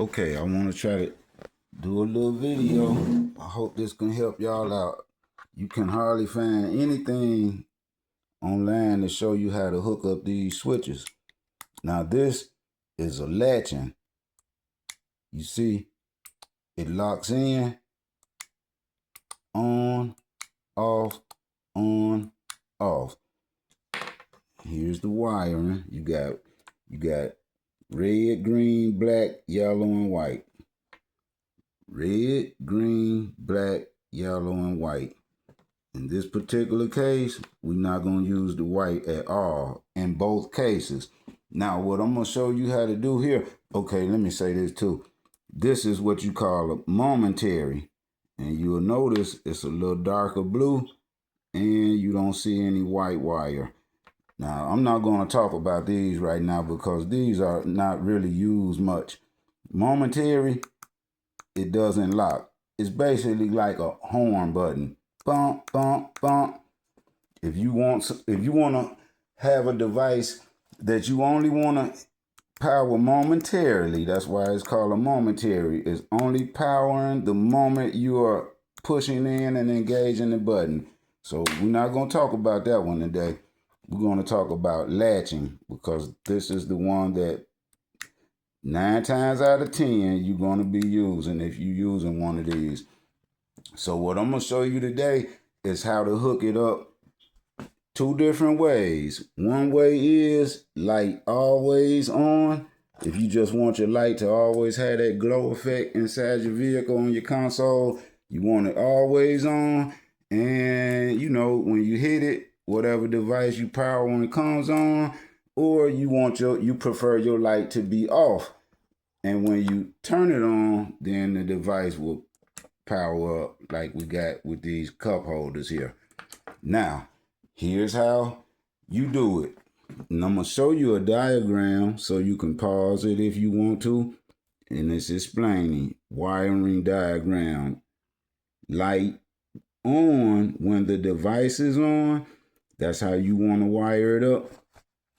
Okay, I want to try to do a little video. I hope this can help y'all out. You can hardly find anything online to show you how to hook up these switches. Now this is a latching. You see, it locks in, on, off, on, off. Here's the wiring. You got red, green, black, yellow, and white. Red, green, black, yellow, and white. In this particular case, we're not going to use the white at all in both cases. Now, what I'm going to show you how to do here, okay, let me say this too. This is what you call a momentary. And you'll notice it's a little darker blue and you don't see any white wire. Now, I'm not going to talk about these right now because these are not really used much. Momentary, it doesn't lock. It's basically like a horn button. Bump, bump, bump. If you want to have a device that you only want to power momentarily, that's why it's called a momentary. It's only powering the moment you are pushing in and engaging the button. So we're not going to talk about that one today. We're going to talk about latching because this is the one that 9 times out of 10 you're going to be using if you're using one of these. So what I'm going to show you today is how to hook it up 2 different ways. One way is light always on. If you just want your light to always have that glow effect inside your vehicle on your console, you want it always on. And you know, when you hit it, whatever device you power when it comes on, or you prefer your light to be off. And when you turn it on, then the device will power up like we got with these cup holders here. Now, here's how you do it. And I'm going to show you a diagram so you can pause it if you want to. And it's explaining wiring diagram. Light on when the device is on. That's how you want to wire it up.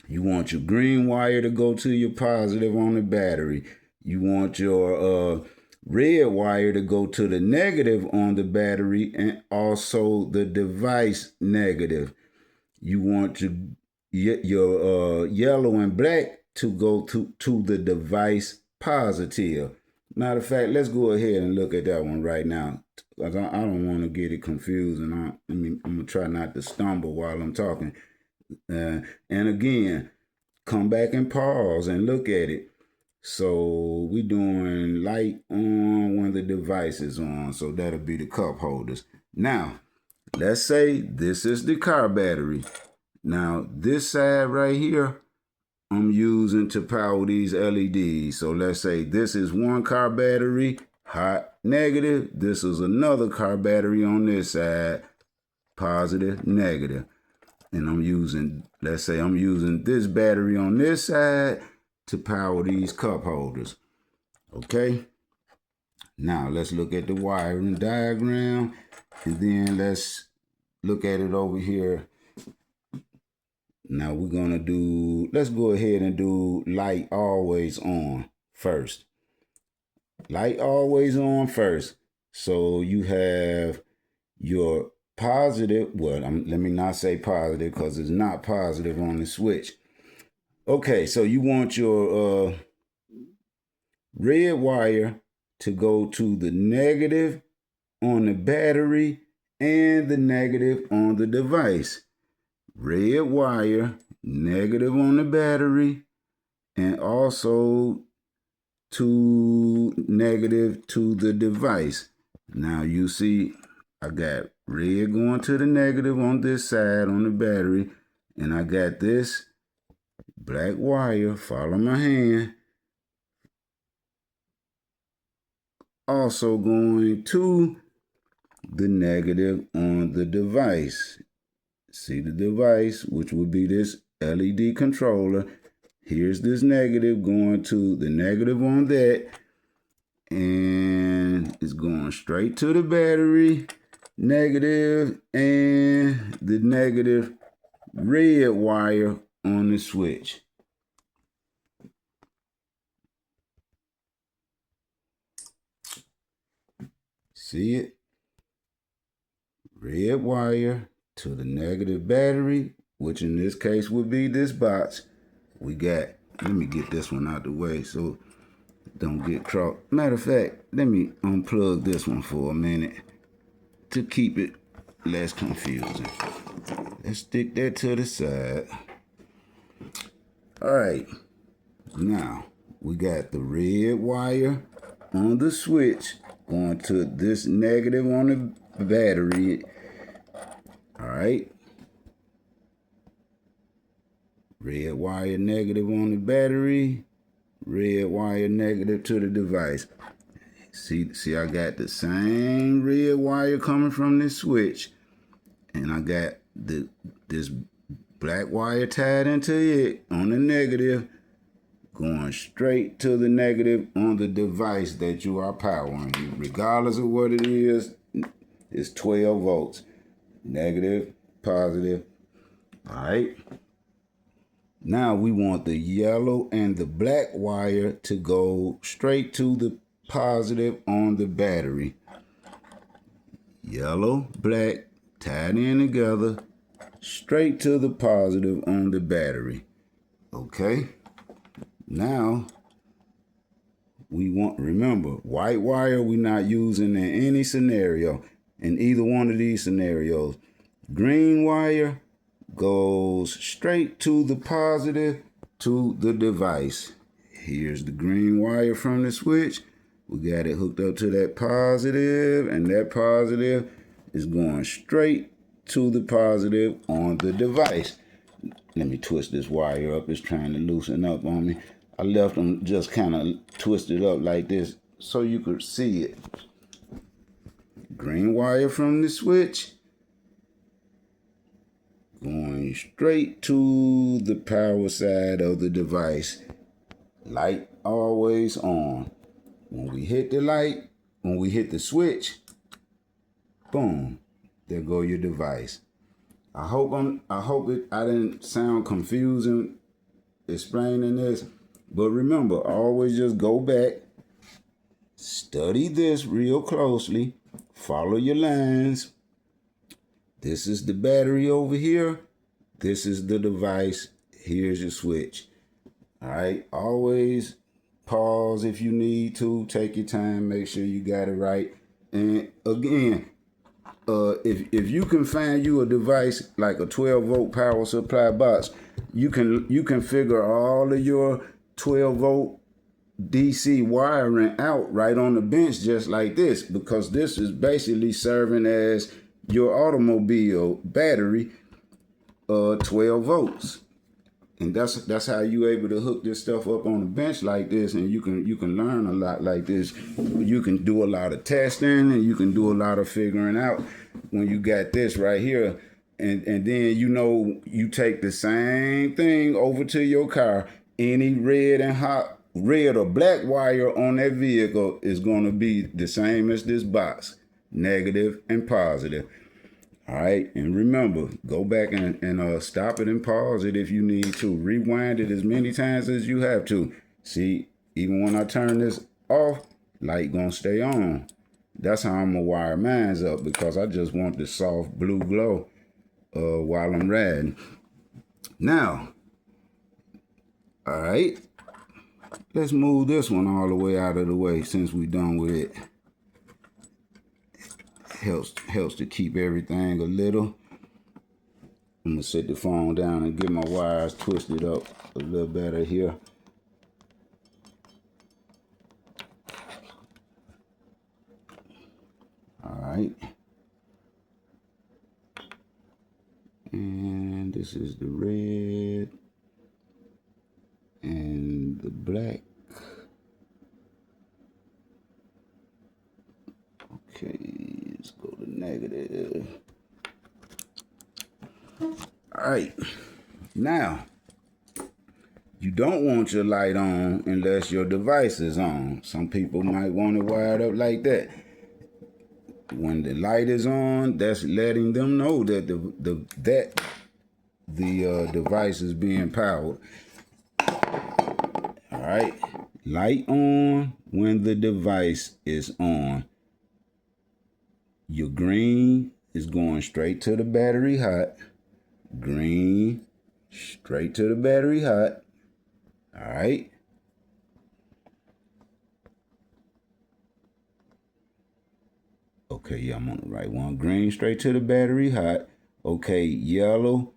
You want your green wire to go to your positive on the battery. You want your red wire to go to the negative on the battery and also the device negative. You want your yellow and black to go to the device positive. Matter of fact, let's go ahead and look at that one right now. I don't want to get it confused, and I'm going to try not to stumble while I'm talking. And again, come back and pause and look at it. So we're doing light on when the device is on. So that'll be the cup holders. Now, let's say this is the car battery. Now, this side right here, I'm using to power these LEDs. So let's say this is one car battery, hot, negative. This is another car battery on this side, positive, negative. And let's say I'm using this battery on this side to power these cup holders. Okay. Now let's look at the wiring diagram and then let's look at it over here. Now let's go ahead and do light always on first. Light always on first. So you have your positive, let me not say positive because it's not positive on the switch. Okay, so you want your red wire to go to the negative on the battery and the negative on the device. Red wire, negative on the battery, and also to negative to the device. Now you see I got red going to the negative on this side on the battery, and I got this black wire, follow my hand, also going to the negative on the device. See the device, which would be this LED controller. Here's this negative going to the negative on that, and it's going straight to the battery, negative, and the negative red wire on the switch. See it? Red wire to the negative battery, which in this case would be this box. We got, let me get this one out the way so don't get crossed. Matter of fact, let me unplug this one for a minute to keep it less confusing. Let's stick that to the side. All right, now we got the red wire on the switch going to this negative on the battery. All right, red wire negative on the battery, red wire negative to the device. See, I got the same red wire coming from this switch, and I got this black wire tied into it on the negative, going straight to the negative on the device that you are powering. Regardless of what it is, it's 12 volts. Negative, positive. All right. Now we want the yellow and the black wire to go straight to the positive on the battery. Yellow, black, tied in together, straight to the positive on the battery. Okay. Now, we want, remember, white wire we're not using in any scenario, in either one of these scenarios. Green wire goes straight to the positive to the device. Here's the green wire from the switch. We got it hooked up to that positive, and that positive is going straight to the positive on the device. Let me twist this wire up. It's trying to loosen up on me. I left them just kind of twisted up like this so you could see it. Green wire from the switch going straight to the power side of the device. Light always on. When we hit the light, when we hit the switch, boom, there go your device. I hope I didn't sound confusing explaining this, but remember, always just go back, study this real closely, follow your lines. This is the battery over here. This is the device. Here's your switch. All right, always pause if you need to. Take your time, make sure you got it right. And again, if you can find you a device like a 12-volt power supply box, you can figure all of your 12-volt DC wiring out right on the bench just like this, because this is basically serving as your automobile battery, 12 volts. And that's how you able to hook this stuff up on the bench like this, and you can learn a lot like this. You can do a lot of testing, and you can do a lot of figuring out when you got this right here. And then you take the same thing over to your car. Any red or black wire on that vehicle is going to be the same as this box, negative and positive. All right, and remember, go back and stop it and pause it if you need to. Rewind it as many times as you have to. See, even when I turn this off, light gonna stay on. That's how I'm gonna wire mine up, because I just want the soft blue glow while I'm riding. Now, all right, let's move this one all the way out of the way since we're done with it. Helps to keep everything a little. I'm gonna set the phone down and get my wires twisted up a little better here. All right. And this is the red and the black. Okay, let's go to negative. All right, now, you don't want your light on unless your device is on. Some people might want it wired up like that. When the light is on, that's letting them know that the device is being powered. All right, light on when the device is on. your green is going straight to the battery hot. Green, straight to the battery hot. All right. Okay, yeah, I'm on the right one. Green, straight to the battery hot. Okay, yellow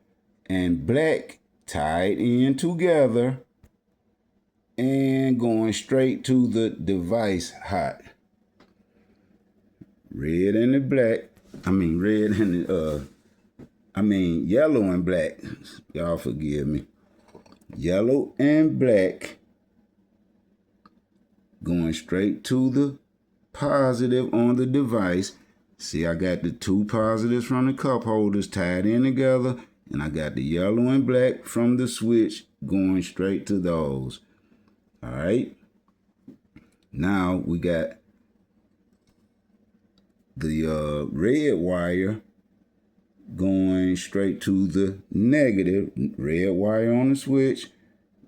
and black tied in together and going straight to the device hot. Red and the black. Yellow and black. Y'all forgive me. Yellow and black going straight to the positive on the device. See, I got the two positives from the cup holders tied in together, and I got the yellow and black from the switch going straight to those. All right. Now we got the red wire going straight to the negative. Red wire on the switch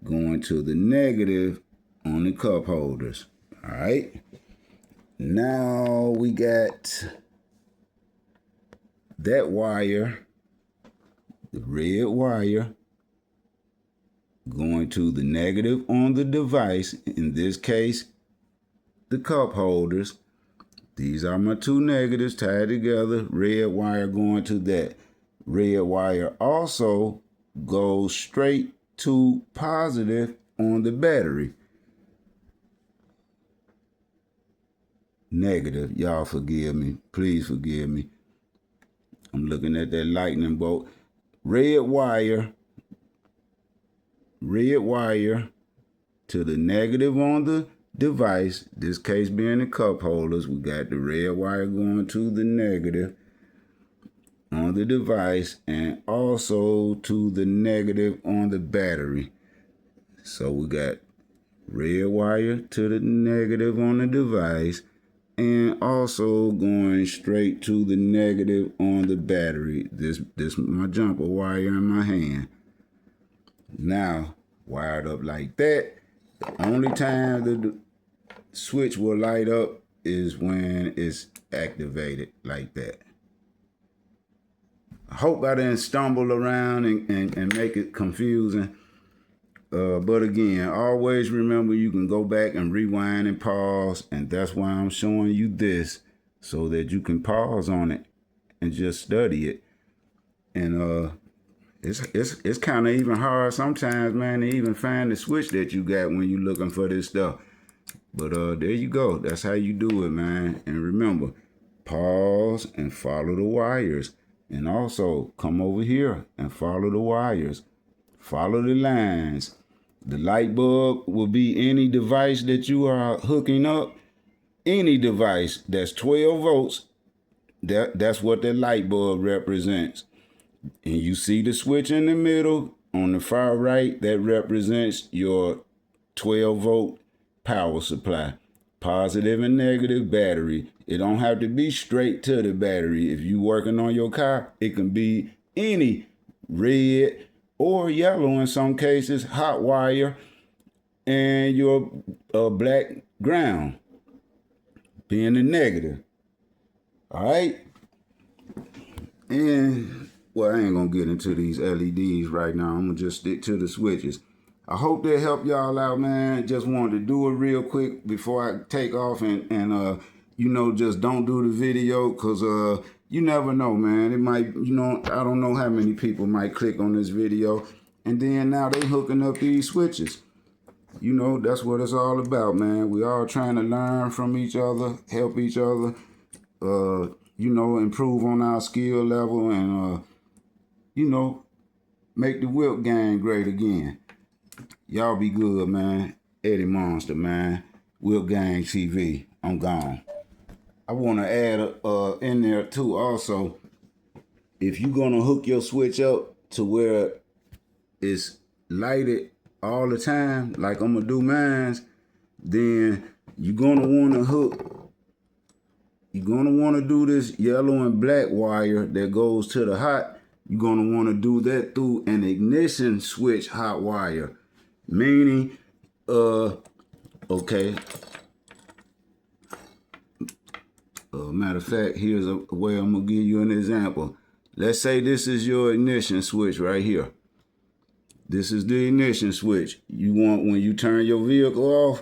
going to the negative on the cup holders. All right. Now we got that wire, the red wire, going to the negative on the device, in this case, the cup holders. These are my two negatives tied together, red wire going to that. Red wire also goes straight to positive on the battery. Negative, y'all forgive me, please forgive me. I'm looking at that lightning bolt. Red wire to the negative on the device, this case being the cup holders. We got the red wire going to the negative on the device and also to the negative on the battery. So we got red wire to the negative on the device and also going straight to the negative on the battery. This my jumper wire in my hand. Now, wired up like that, the only time the switch will light up is when it's activated like that. I hope I didn't stumble around and make it confusing. But again, always remember you can go back and rewind and pause, and that's why I'm showing you this, so that you can pause on it and just study it. And it's kind of even hard sometimes, man, to even find the switch that you got when you're looking for this stuff. But there you go. That's how you do it, man. And remember, pause and follow the wires. And also come over here and follow the wires. Follow the lines. The light bulb will be any device that you are hooking up. Any device that's 12 volts, that's what the light bulb represents. And you see the switch in the middle on the far right, that represents your 12 volt power supply. Positive and negative battery. It don't have to be straight to the battery. If you working on your car, it can be any red or yellow in some cases, hot wire, and your black ground being the negative. All right? And, well, I ain't going to get into these LEDs right now. I'm going to just stick to the switches. I hope they help y'all out, man. Just wanted to do it real quick before I take off and just don't do the video, because you never know, man. It might, I don't know how many people might click on this video, and then now they hooking up these switches. That's what it's all about, man. We all trying to learn from each other, help each other, improve on our skill level, and, make the Wilk gang great again. Y'all be good, man. Eddie Monster, man. Wilk Gang TV. I'm gone. I want to add in there too also, if you're going to hook your switch up to where it's lighted all the time, like I'm going to do mine, then you're going to want to do this yellow and black wire that goes to the hot. You're going to want to do that through an ignition switch hot wire. Meaning, okay. Matter of fact, here's a way I'm going to give you an example. Let's say this is your ignition switch right here. This is the ignition switch. You want, when you turn your vehicle off,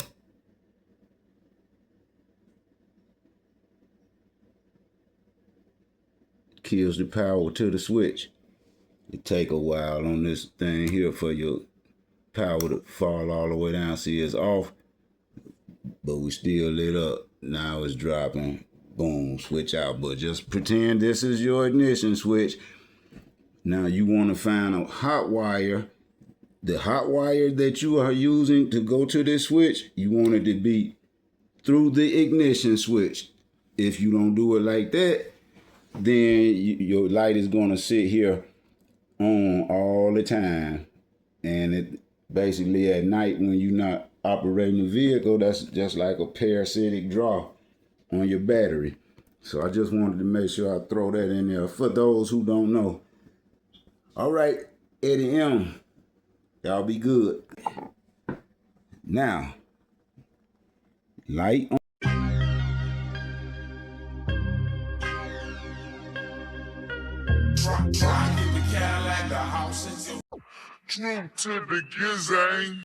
kills the power to the switch. It take a while on this thing here for your power to fall all the way down. See, it's off, but we still lit up. Now it's dropping. Boom, switch out. But just pretend this is your ignition switch. Now you want to find a hot wire. The hot wire that you are using to go to this switch, you want it to be through the ignition switch. If you don't do it like that, then your light is going to sit here on all the time. And it basically at night when you're not operating the vehicle, that's just like a parasitic draw on your battery. So I just wanted to make sure I throw that in there for those who don't know. All right, Eddie M, y'all be good. Now, light on. Drop in the Cadillac, the house is your. True to the gizang.